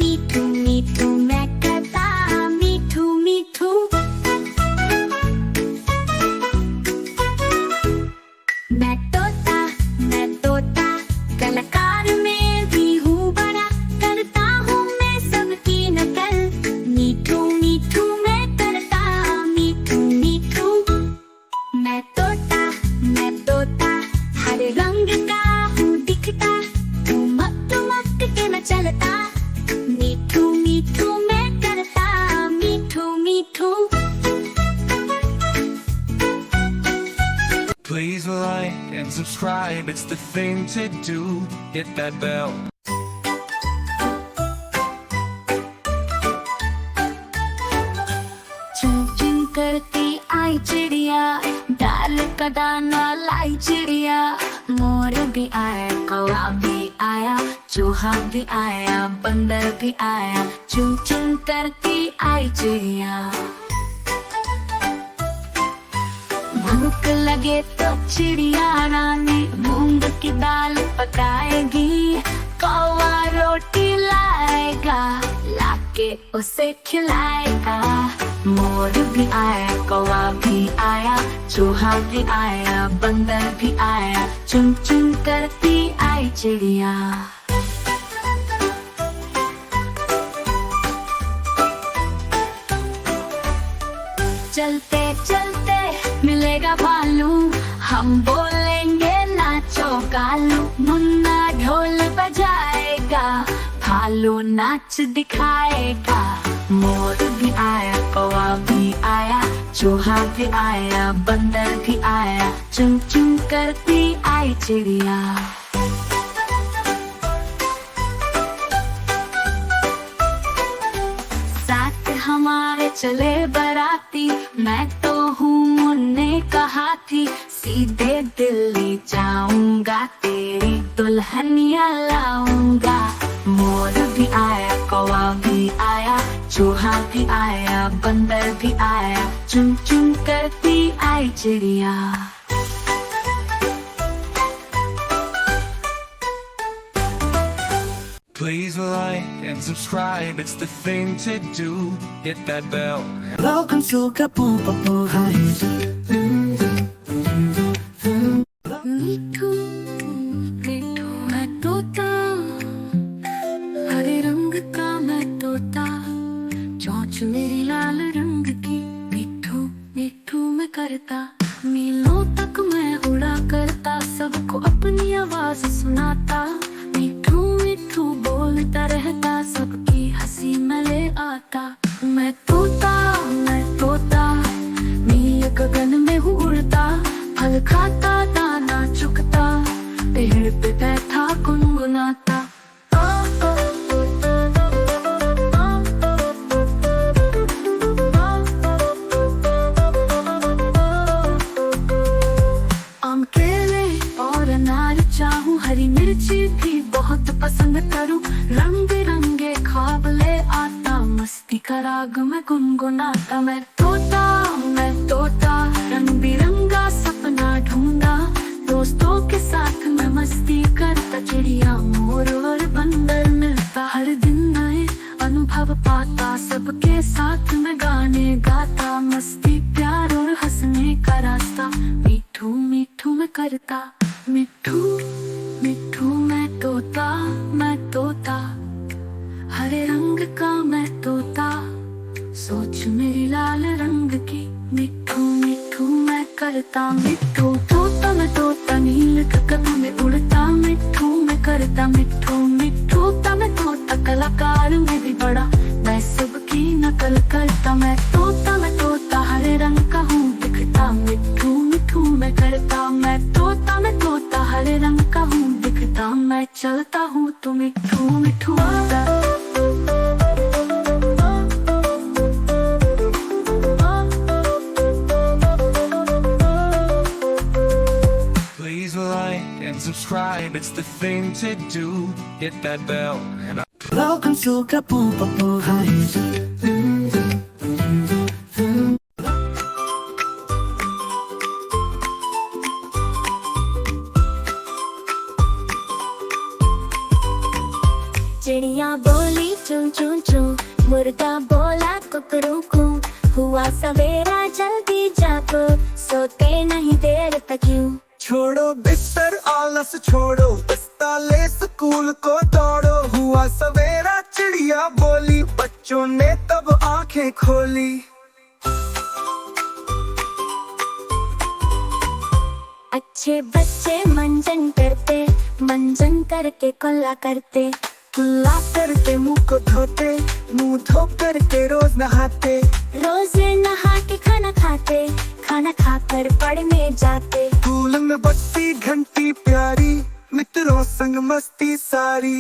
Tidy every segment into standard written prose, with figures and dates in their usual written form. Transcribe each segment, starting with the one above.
मीठू मीठू मैं करता मीठू मीठू। मैं तोता कलाकार में भी हूँ बड़ा, करता हूँ मैं सबकी नकल। मीठू मीठू मैं करता मीठू मीठू। मैं तोता हर रंग का हूँ दिखता, चमक के मैं चलता। मीठू मीठू मैं करता मीठू मीठू। Please like and subscribe, it's the thing to do. Hit that bell. चुन चुन करती आई चिड़िया, डाल का दाना लाई चिड़िया। मोर भी आया, कौवा भी आया, चूहा भी आया, बंदर भी आया। चुन चुन करती आई चिड़िया। भूख लगे तो चिड़िया रानी मूंग की दाल पकाएगी। कौवा रोटी लाएगा, लाके उसे खिलाएगा। मोर भी आया, कौवा भी आया, चूहा भी आया, बंदर भी आया। चुन चुन करती आई चिड़िया। चलते चलते मिलेगा भालू, हम बोलेंगे नाचो गालू। मुन्ना ढोल बजाएगा, भालू नाच दिखाएगा। मोर भी आया, कौवा भी आया, चूहा भी आया, बंदर भी आया। चुन चुन करती आई चिड़िया। साथ हमारे चले बाराती, मैं तो हूँ मुन्ने का हाथी। सीधे दिल्ली जाऊंगा, तेरी दुल्हनिया लाऊंगा। मोर भी आया, कौवा भी आया, चूहा भी आया, बंदर भी आया। चुन चुन करती आई चिड़िया। Please like and subscribe, it's the thing to do. Hit that bell. Welcome to Kapopo Heights. मीठू मीठू मैं तोता, हरे रंग का मैं तोता। चोंच मेरी लाल रंग की, मीठू मीठू मैं करता। मीलों तक मैं उड़ा करता, सबको अपनी आवाज सुनाता। मीठू मीठू बोलता रहता, सबकी हंसी में ले आता। मैं तोता नील गगन में हूँ उड़ता। फल खाता दाना चुगता, पेड़ पे बैठा गुनगुनाता। आम केले और अनार चाहूं, हरी मिर्ची भी बहुत पसंद करूं। रंग बिरंगे ख्वाब ले आता, मस्ती का राग में गुनगुनाता। मैं तोता रंग बिरंगा सपना ढूंढा। दोस्तों के साथ मैं मस्ती करता, चिड़िया मोर और बंदर मिलता। हर दिन नए अनुभव पाता, सबके साथ मैं गाने गाता। मस्ती प्यार और हंसने का रास्ता, मीठू मीठू मैं करता। मीठू मीठू मैं तोता, हरे रंग का मैं तोता। सोच मेरी लाल रंग की, मीठू मीठू मैं करता। मिठू तोता मैं तोता, नील गगन में उड़ता। मिठू मैं करता मिठू मीठू मैं तोता, कलाकार में भी बड़ा, मैं सबकी नकल करता। मैं तोता हरे रंग का हूँ दिखता। मिठू मीठू मैं करता। मैं तोता हरे रंग का हूँ दिखता। मैं चलता हूँ तो मिठू मीठू आता। Please like and subscribe, it's the thing to do. Hit that bell. Welcome to Kapopo Heights. चिड़िया बोली चुन मुर्गा बोला कुकरूकू, हुआ सवेरा जल्दी जागो, सोते नहीं देर तक यूं। छोड़ो बिस्तर आलस छोड़ो, बस्ता ले स्कूल को दौड़ो। हुआ सवेरा चिड़िया बोली, बच्चों ने तब आंखें खोली। अच्छे बच्चे मंजन करते, मंजन करके कुल्ला करते, कुल्ला करके मुंह को धोते, मुंह धो करके रोज नहाते। रोज नहा के खाना खाते, खाना खाकर पढ़ने जाते। स्कूल में बजती घंटी प्यारी, मित्रों संग मस्ती सारी।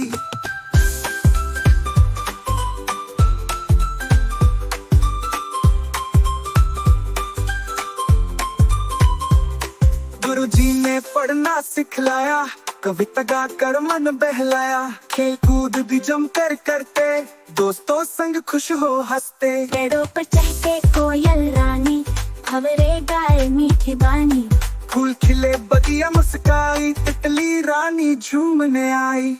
गुरुजी ने पढ़ना सिखलाया, कविता गा कर मन बहलाया। खेल कूद भी जम कर करते, दोस्तों संग खुश हो हंसते। पेड़ों पर चहके कोयल रानी, खबरें गाए मीठी बानी। फूल खिले बगिया मुस्काई, तितली रानी झूमने आई।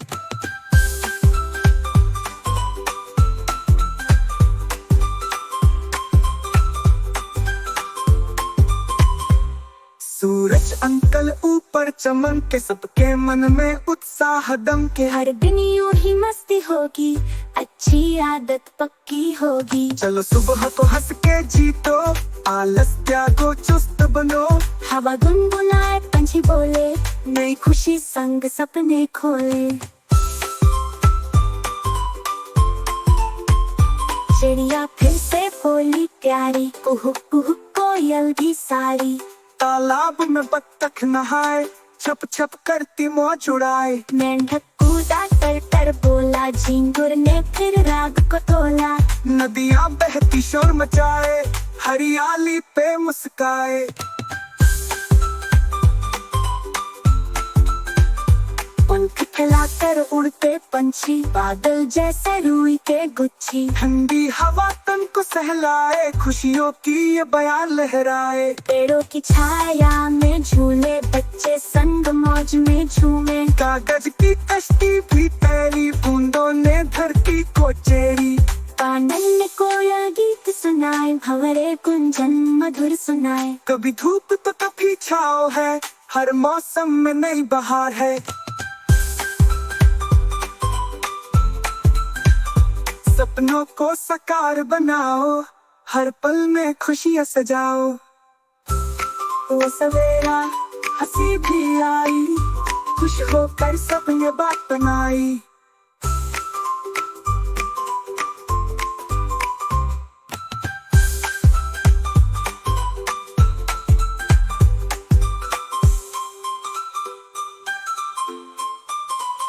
सूरज अंकल ऊपर चमन के, सबके मन में उत्साह दम के। हर दिन यूं ही मस्ती होगी, अच्छी आदत पक्की होगी। चलो सुबह को हंस के जीतो, आलस त्यागो चुस्त बनो। हवा गुनगुनाए पंछी बोले, नई खुशी संग सपने खोले। चिड़िया फिर से बोली प्यारी, कुहू कुहू कोयल भी सारी। तालाब में बत्तख नहाए, छप छप करती मौज उड़ाए। मेंढक कूदा तर तर बोला, झींगुर ने फिर राग को तोला। नदियाँ बहती शोर मचाए, हरियाली पे मुस्काए। पंख फैलाकर उड़ते पंछी, बादल जैसे रुई के गुच्छी। ठंडी हवा तन को सहलाए, खुशियों की ये बयान लहराए। पेड़ों की छाया में झूले, बच्चे संग मौज में झूमे। कागज की कश्ती भी तैरी, बूंदों ने धरती को चेरी। कानन ने कोयल गीत सुनाए, भंवरे गुंजन मधुर सुनाए। कभी धूप तो कभी छाँव है, हर मौसम में नई बहार है। सपनों को साकार बनाओ, हर पल में खुशियाँ सजाओ। वो सवेरा हंसी भी आई, खुश होकर सबने बात बनाई।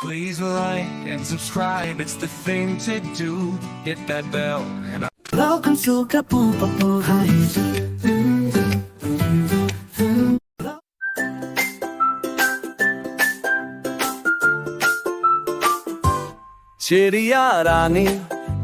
Please like and subscribe, it's the thing to do. Hit that bell and Welcome to Kapoor Papoor High. चिड़िया रानी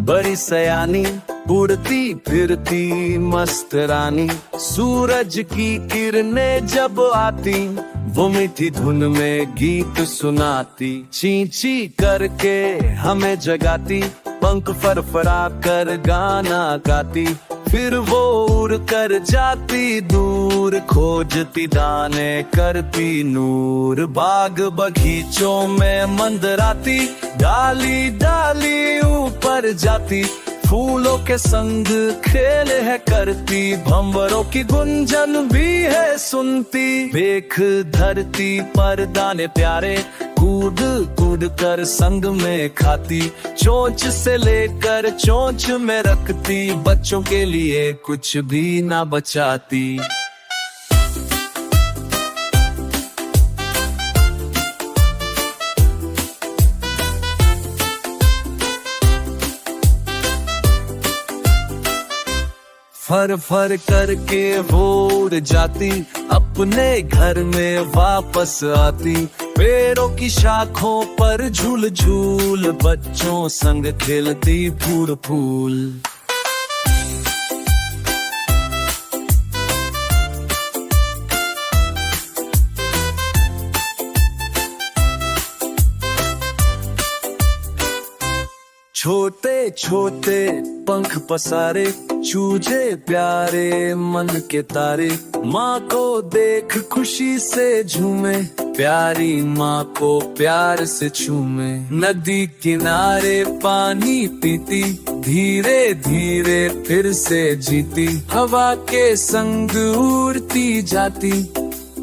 बड़ी सयानी, उड़ती फिरती मस्त रानी। सूरज की किरणें जब आती, वो मीठी धुन में गीत सुनाती। ची ची करके हमें जगाती, पंख फरफरा कर गाना गाती। फिर वो उड़ कर जाती दूर, खोजती दाने करती नूर। बाग बगीचों में मंदराती, डाली डाली ऊपर जाती। फूलों के संग खेल है करती, भंवरों की गुंजन भी है सुनती। देख धरती पर दाने प्यारे, कूद कूद कर संग में खाती। चोंच से लेकर चोंच में रखती, बच्चों के लिए कुछ भी ना बचाती। फर फर करके वो उड़ जाती, अपने घर में वापस आती। पेड़ों की शाखों पर झूल झूल, बच्चों संग खेलती फूल फूल। छोटे छोटे पंख पसारे, चूजे प्यारे मन के तारे, माँ को देख खुशी से झूमे, प्यारी माँ को प्यार से चूमे। नदी किनारे पानी पीती, धीरे धीरे फिर से जीती, हवा के संग उड़ती जाती,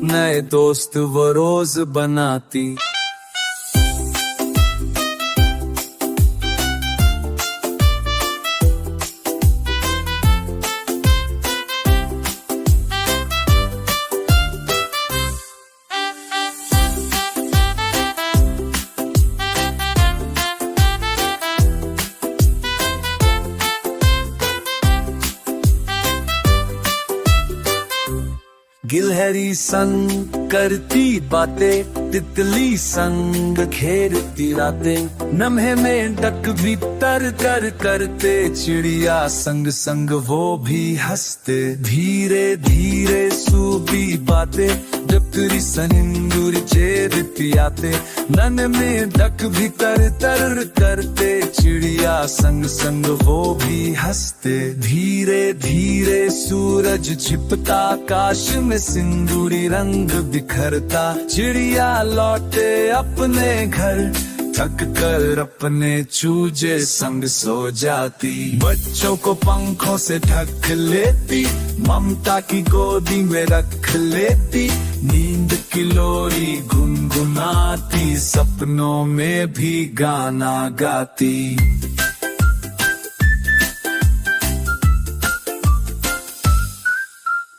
नए दोस्त वो रोज बनाती। गिलहरी संग करती बातें, तितली संग घेरती रातें, नम्हे में डक भी तर कर करते, चिड़िया संग संग वो भी हंसते। धीरे धीरे सूबी बातें, डकरी सनिंदुर चेरती आते, नन में डक भी तर तर करते, चिड़िया संग संग वो भी हंसते। धीरे धीरे सूरज छिपता, आकाश में सिंदूरी रंग बिखरता, चिड़िया लौटे अपने घर, थक कर अपने चूजे संग सो जाती। बच्चों को पंखों से ढक लेती, ममता की गोदी में रख लेती, नींद की लोरी गुनगुनाती, सपनों में भी गाना गाती।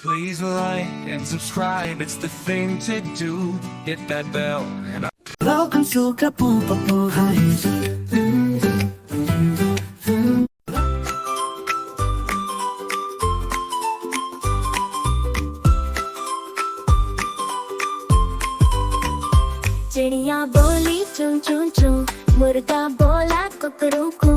Please like and subscribe, it's the thing to do. Hit that bell and Welcome to Kapoor Heights. चिड़िया बोली चूं चूं चूं, मुर्गा बोला कुकरूकू,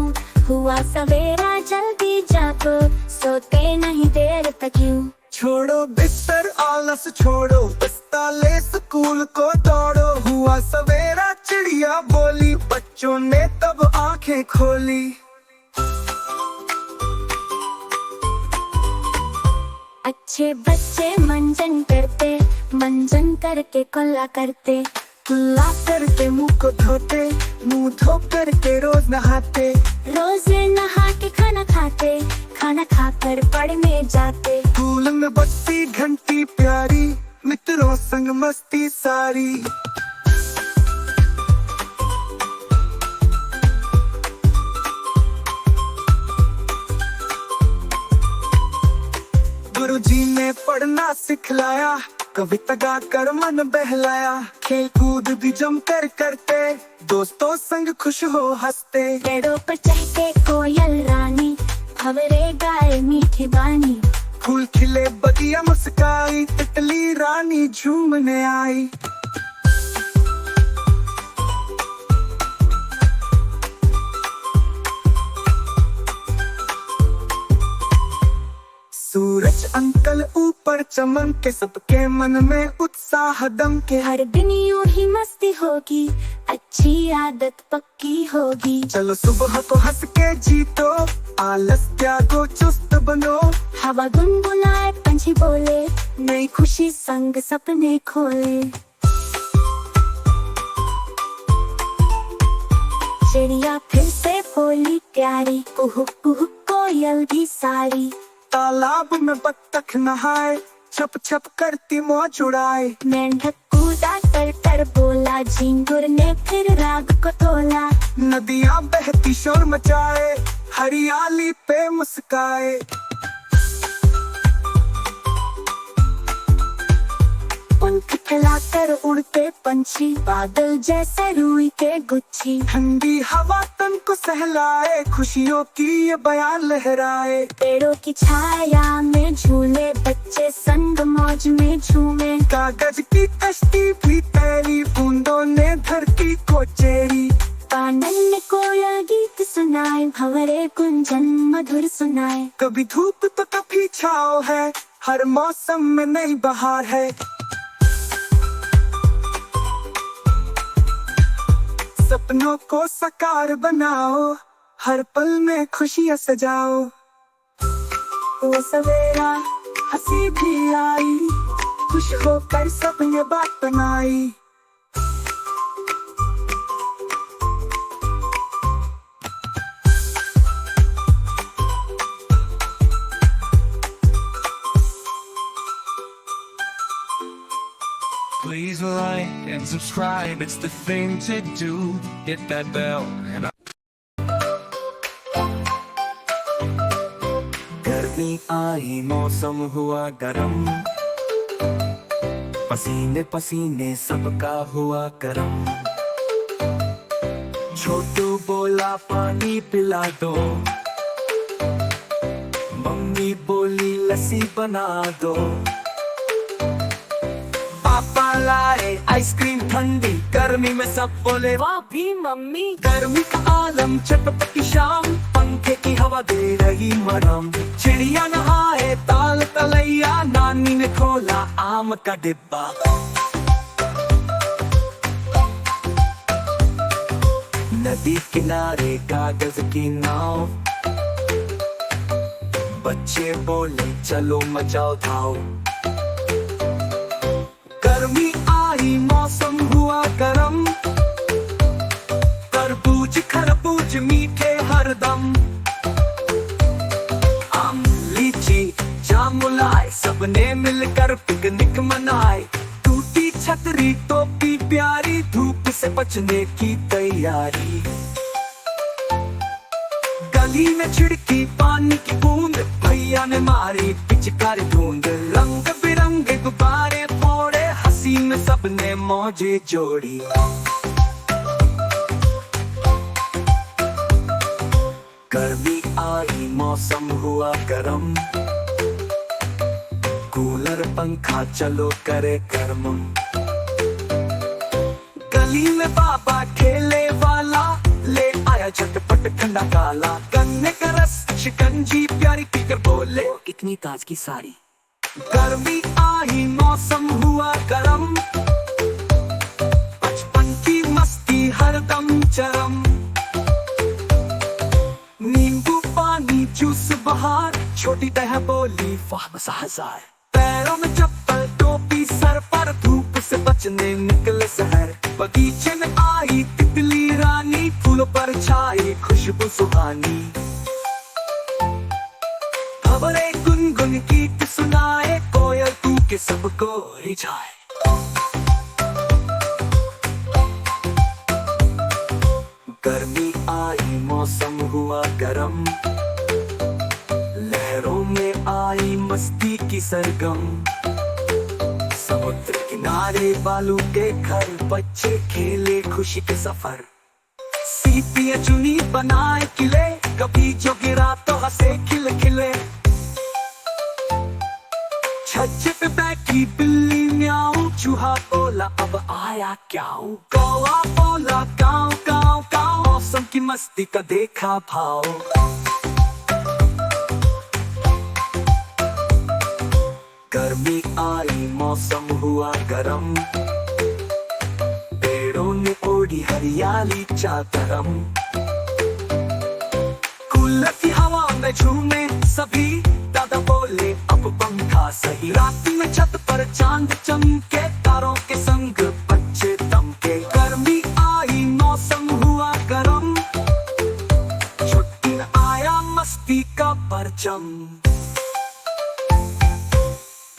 हुआ सवेरा जल्दी जागो, सोते नहीं देर तक यूं। छोड़ो बिस्तर आलस छोड़ो, बस्ता ले स्कूल को दौड़ो, हुआ सवेरा चिड़िया बोली, बच्चों ने तब आंखें खोली। अच्छे बच्चे मंजन करते, मंजन करके कुल्ला करते, कुल्ला करके मुंह को धोते, मुंह धो करके रोज नहाते, रोज नहा के खाना खाते, खाना खाकर पढ़ने जाते। स्कूल में बजती घंटी प्यारी, मित्रों संग मस्ती सारी। गुरुजी ने पढ़ना सिखलाया, कविता गा कर मन बहलाया, खेल कूद भी जम कर करते, दोस्तों संग खुश हो हंसते। पेड़ों पर चहके कोयल रानी, खबरें गाए मीठी बानी, फूल खिले बगिया मुस्काई, तितली रानी झूमने आई। सूरज अंकल ऊपर चमके, सबके मन में उत्साह दमके, हर दिन यूं ही मस्ती होगी, अच्छी आदत पक्की होगी। चलो सुबह को हंस के जीतो, आलस त्यागो चुस्त बनो, हवा गुनगुनाए पंछी बोले, नई खुशी संग सपने खोले। चिड़िया फिर से बोली प्यारी, कुहू कुहू कोयल भी सारी, तालाब में बत्तख नहाए, छप छप करती मौज उड़ाए, मेंढक कूदा तर तर बोला, झिंगुर ने फिर राग को तोला, नदियाँ बहती शोर मचाए, हरियाली पे मुस्काए। पंख फैलाकर उड़ते पंछी, बादल जैसे रुई के गुच्छी, ठंडी हवा तन को सहलाए, खुशियों की ये बयान लहराए। पेड़ों की छाया में झूले, बच्चे संग मौज में झूमे, कागज की कश्ती भी तैरी, बूंदों ने धरती को चेरी। कानन ने कोयल गीत सुनाए, भंवरे गुंजन मधुर सुनाए। कभी धूप तो कभी छाँव है, हर मौसम में नई बहार है। सपनों को साकार बनाओ, हर पल में खुशियां सजाओ। वो सवेरा हंसी भी आई, खुश होकर सबने बात बनाई। Please like and subscribe, it's the thing to do. Hit that bell and गर्मी आई मौसम हुआ गरम, पसीने पसीने सबका हुआ गरम। छोटू बोला पानी पिला दो, मम्मी बोली लस्सी बना दो। पापा लाए आइसक्रीम ठंडी, गर्मी में सब बोले वाह भी मम्मी। गर्मी का आलम चटपटी शाम, पंखे की हवा दे रही मरम। चिड़िया नहाए ताल तलैया, नानी ने खोला आम का डिब्बा। नदी किनारे कागज की नाव, बच्चे बोले चलो मचाओ धाओ। गर्मी आई मौसम हुआ गरम, तरबूज खरबूज मीठे हरदम। आम लीची जामुलाए, सबने मिलकर पिकनिक मनाए। टूटी छतरी टोपी प्यारी, धूप से बचने की तैयारी। गली में छिड़की पानी की बूंद, भैया ने मारी पिचकारी ढूंढ। रंग बिरंगे गुब्बारे फोड़े, हंसी में सबने मौजे जोड़ी। गर्मी आई मौसम हुआ गरम, कूलर पंखा चलो करे गर्म। गली में बाबा ठेले वाला ले आया झटपट ठंडा काला। गन्ने का रस शिकंजी प्यारी पीकर बोले कितनी ताजगी सारी। गर्मी आई मौसम हुआ गरम, बचपन की मस्ती हरदम चरम। नींबू पानी जूस बहार, छोटी तह बोली वाह मजा हजार। पैरों में चप्पल टोपी सर पर, धूप से बचने निकले शहर। बगीचे में आई तितली रानी, फूलों पर छाई खुशबू सुहानी। खबरें गुनगुन गीत सुनाए, कोयल तू के सबको रिझाए। गर्मी आई मौसम हुआ गरम, लहरों में आई मस्ती की सरगम। समुद्र किनारे बालू के घर, बच्चे खेले खुशी के सफर। सीपियां चुनी बनाए किले, कभी जो गिरा तो हंसे खिलखिले। छज्जे पे बैठी बिल्ली म्याऊं, चूहा बोला अब आया क्याऊ। कौवा बोला गाँव गाँव गाँव, मौसम की मस्ती का देखा भाव। गर्मी आई मौसम हुआ गरम, पेड़ों ने ओढ़ी हरियाली चादरम। कूलर की हवा में झूमे सभी, दादा बोले अब पंखा सही। रात में छत पर चांद चमके, तारों के संग बच्चे दमके। गर्मी आई मौसम हुआ गरम, छुट्टी में आया मस्ती का परचम।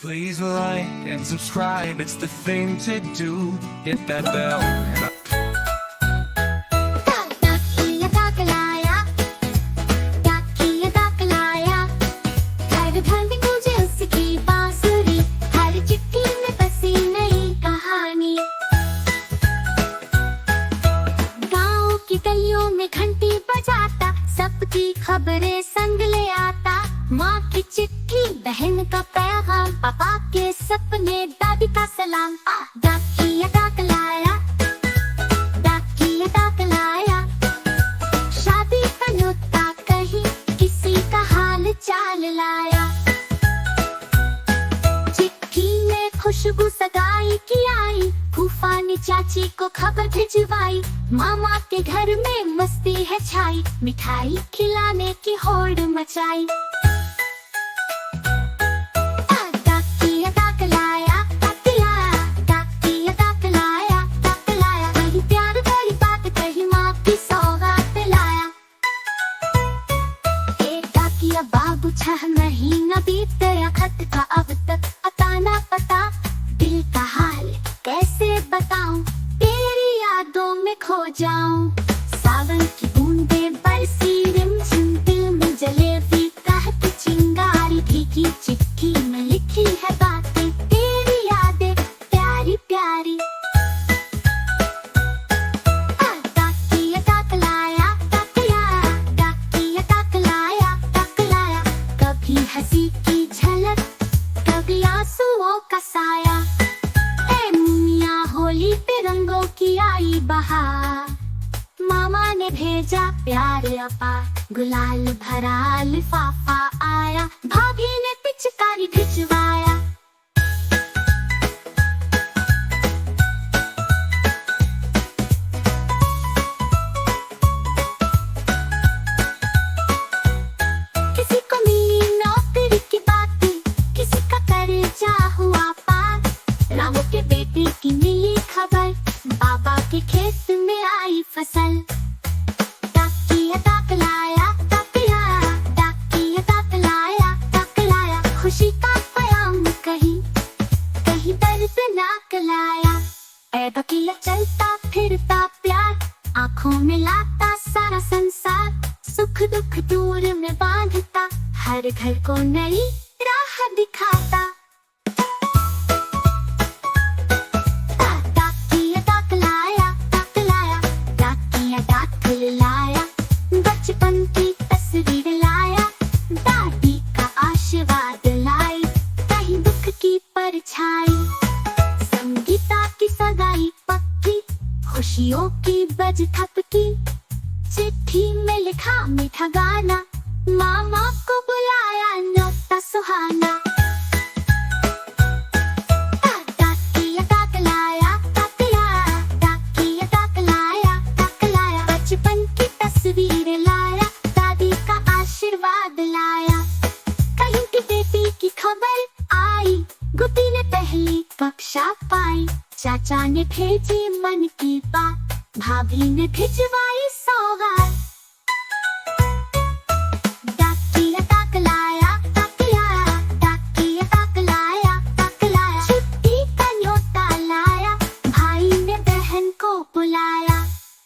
please like and subscribe, it's the thing to do. Hit that bell and खबरें संग ले आता, माँ की चिट्ठी बहन का पैगाम, पापा के सपने दादी का सलाम। डाकिया डाक लाया, डाकिया डाक लाया। शादी का न्योता कहीं, किसी का हाल चाल लाया। चिट्ठी में खुशबू सगाई की आई, पापा ने चाची को खबर भिजवाई, मामा के घर में मस्ती है छाई, मिठाई खिलाने की होड़ मचाई। बाबू 6 महीना बीत गया, खत का अब तक अता ना पता, दिल का हाल कैसे बताऊं, तेरी यादों में खो जाऊं। सावन की बूंदें बरसी रिमझिम, दिल में जलेबी कहती चिंगारी, भीगी चिट्ठी में लिखी है बातें, तेरी यादें प्यारी प्यारी। हंसी की झलक, कभी आंसुओं का साया, ए मुनिया होली पे रंगों की आई बहार, मामा ने भेजा प्यार अपार, गुलाल भरा लिफाफा आया, भाभी ने पिचकारी भिजवाया। किसी को मिली नौकरी की बातें, किसी का कर्जा हुआ पार, रामू के बेटे की मिली खबर, बाबा के खेत में आई फसल। डाकिया डाक लाया, डाकिया डाक लाया, खुशी का पैगाम कहीं कहीं दर्दनाक लाया। ऐ डाकिया चलता फिरता प्यार, आंखों में लाता सारा संसार, सुख दुख दूर में बांधता, हर घर को नई राह दिखाता। डाकिया डाक लाया, बचपन की तस्वीर लाया, दादी का आशीर्वाद लाई, कहीं दुख की परछाई, संगीता की सगाई पक्की, खुशियों की बज थपकी, चिट्ठी में लिखा मीठा गाना, मामा को बुलाया न्योता सुहाना। डाकिया डाक लाया, बचपन की तस्वीर लाया, दादी का आशीर्वाद लाया, कहीं की बेटी की खबर आई, गुड्डी ने पहली कक्षा पाई, चाचा ने भेजी मन की बात, भाभी ने भिजवाई सौगात। डाकिया डाक लाया, छुट्टी का न्योता लाया, भाई ने बहन को बुलाया,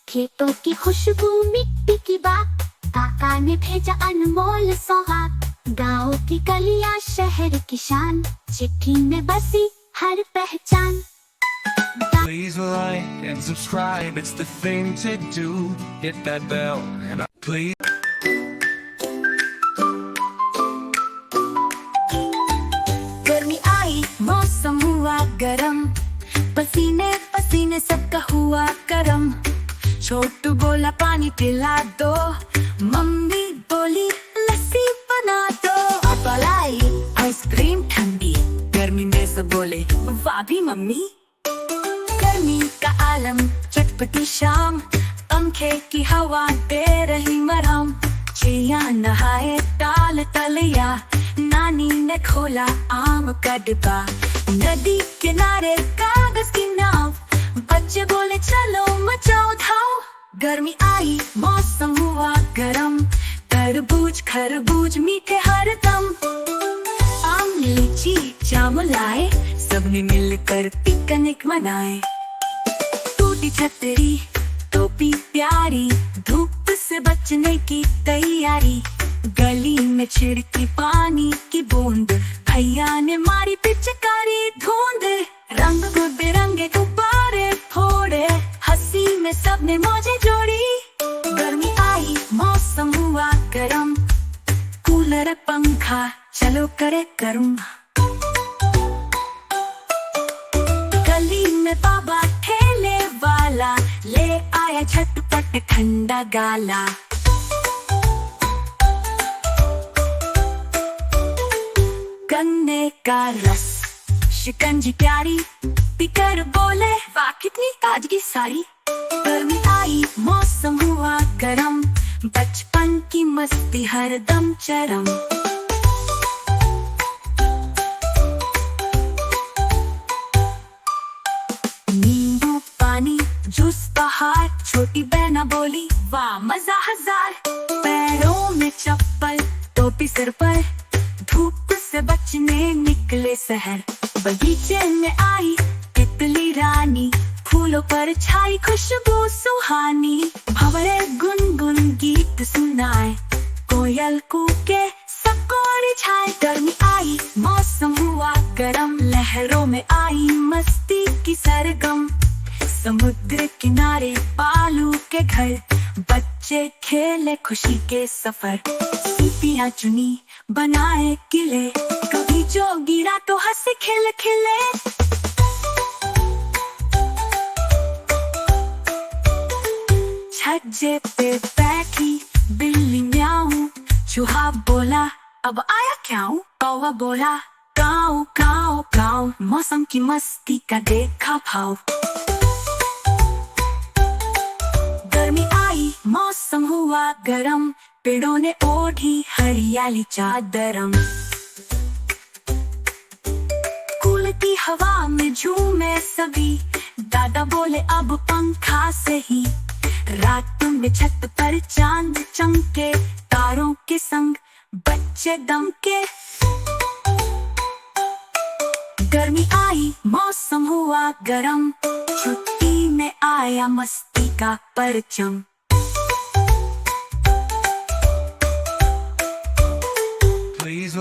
खेतों की खुशबू मिट्टी की बात, काका ने भेजा अनमोल सौगात, गाँव की गलियां शहर की शान, चिट्ठी में बसी हर पहचान। Please like and subscribe, it's the thing to do. Hit that bell and please. गर्मी आई मौसम हुआ गरम, पसीने पसीने सबका हुआ गरम, छोटू बोला पानी पिला दो, मम्मी बोली लस्सी बना दो, पापा लाई आइसक्रीम ठंडी, गर्मी में सब बोले वाह भी मम्मी। गर्मी का आलम चटपटी शाम, पंखे की हवा दे रही मरहम, चिड़िया नहाए ताल तलिया, नानी ने खोला आम का डिब्बा, नदी किनारे कागज की नाव, बच्चे बोले चलो मचाओ धाव। गर्मी आई मौसम हुआ गरम, तरबूज खरबूज मीठे हरदम, आम लीची जाम लाए, सबने मिलकर पिकनिक मनाए, टूटी छतरी टोपी प्यारी, धूप से बचने की तैयारी, गली में छिड़की पानी की बूंद, भैया ने मारी पिचकारी धुंध, रंग बिरंगे गुब्बारे फोड़े, हंसी में सबने मौजें जोड़ी। गर्मी आई मौसम हुआ गरम, कूलर पंखा चलो करे गर्म, गली में बाबा ठेले वाला ले आया झटपट ठंडा गाला, गन्ने का रस शिकंजी प्यारी, स्पीकर बोले वाह कितनी ताजगी सारी। गर्मी आई मौसम हुआ गरम, बचपन की मस्ती हरदम चरम। नींबू पानी जूस बहार, छोटी बहना बोली वाह मजा हजार। पैरों में चप्पल टोपी सिर पर, धूप से बचने निकले शहर। बगीचे में आई तितली रानी, फूलों पर छाई खुशबू सुहानी। भंवरे गुनगुन गीत सुनाए, कोयल कूके सबको रिझाए। गर्मी आई मौसम हुआ गरम, लहरों में आई मस्ती की सरगम। समुद्र किनारे बालू के घर, बच्चे खेले खुशी के सफर। सीपियां चुनी बनाए किले, कभी जो गिरा तो हंसे खिल खिले। छज्जे पे बैठी बिल्ली म्याऊं, चूहा बोला अब आया क्यों। कौवा बोला काऊ काऊ काऊ, मौसम की मस्ती का देखा भाव। गर्मी आई मौसम हुआ गरम, पेड़ों ने ओढ़ी हरियाली चादरम। कूलती हवा में झूमे सभी, दादा बोले अब पंखा से ही। रात में छत पर चांद चमके, तारों के संग बच्चे दमके। गर्मी आई मौसम हुआ गरम, छुट्टी में आया मस्ती का परचम।